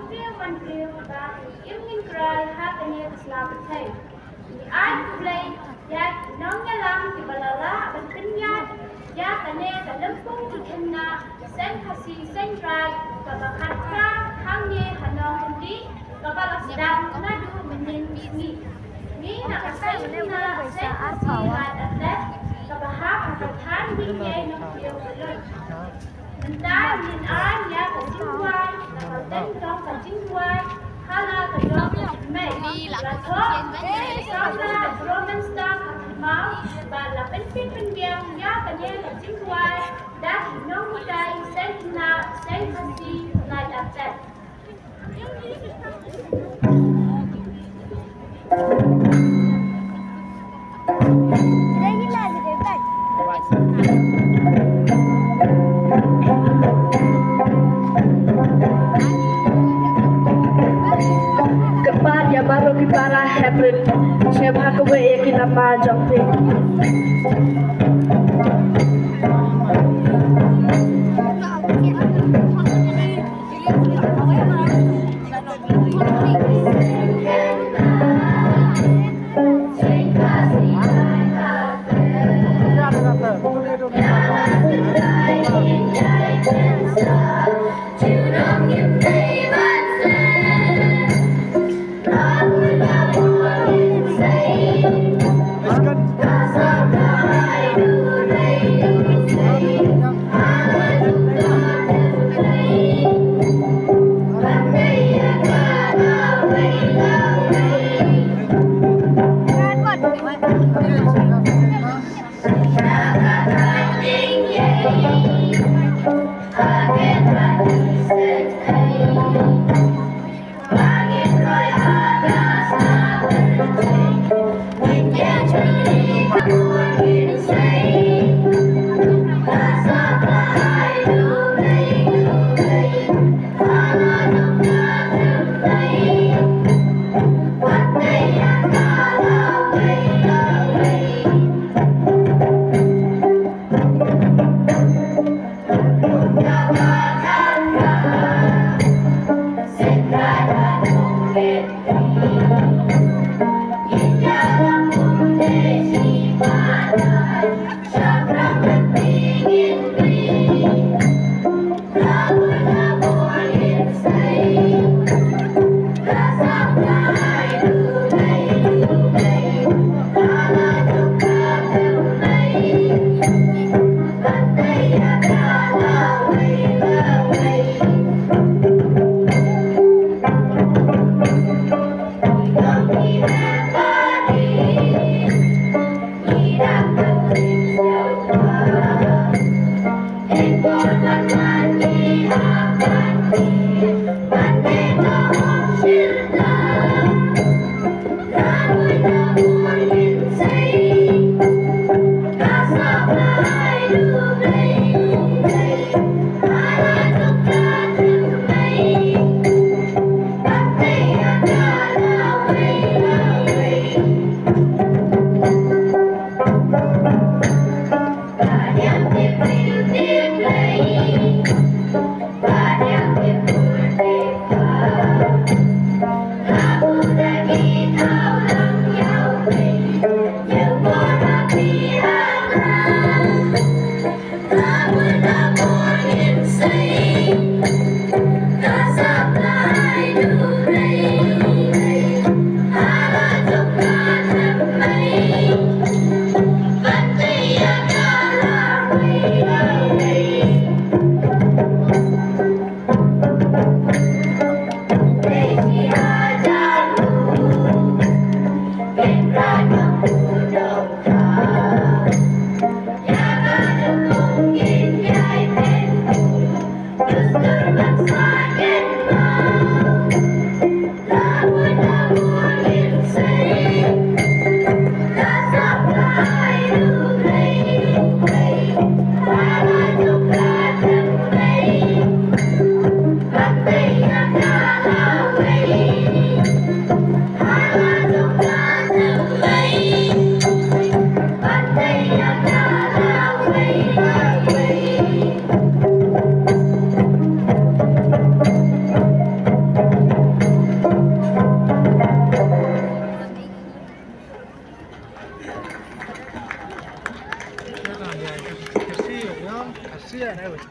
Manfred Imnin Krai Hakanya Slavatay. The art play Yak Nongalam Kibalala Bantinyat Yakane the Lumpung Tikana Sen Hasi Sen Dry Kabakatra Hangi Hanong Hindi Kabalakdam Nadu Menin Ni Ni Nakasay Na Sen Hasi Hadat Kabahak Hakatan Hingay Nokyo Balon. Mentai min an ya ka jingwai na ka ten dong ka jingwai hala ka dong mai la tho sa roman star ka mau ba la pen pin pen biang ya ka ne ka jingwai da hi nong dai sen na sen hasi na da tet Kepada baru para hebron, siapa kewe kita pajak pin.